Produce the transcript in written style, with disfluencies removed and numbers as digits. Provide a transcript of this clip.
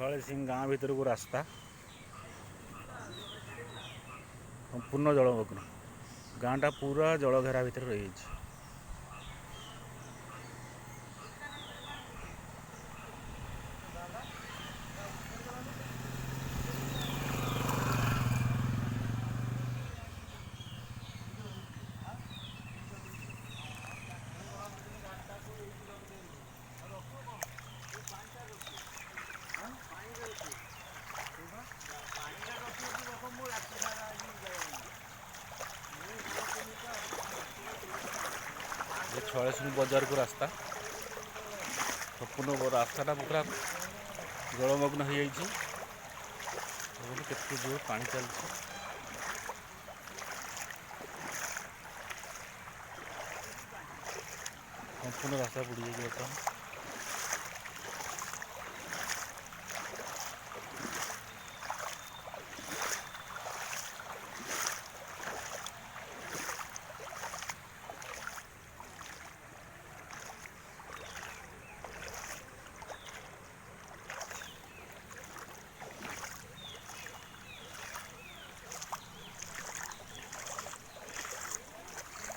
छयाली सिंह गाँ भीतर को रास्ता संपूर्ण जलमग्न गाँटा पूरा जलघेरा भीतर रही। छयाली सिंह बजार को रास्ता संपूर्ण रास्ताटा पूरा जलमग्न हो जाइए। केते जोर पानी चलती संपूर्ण रास्ता बुड़ी जाइए।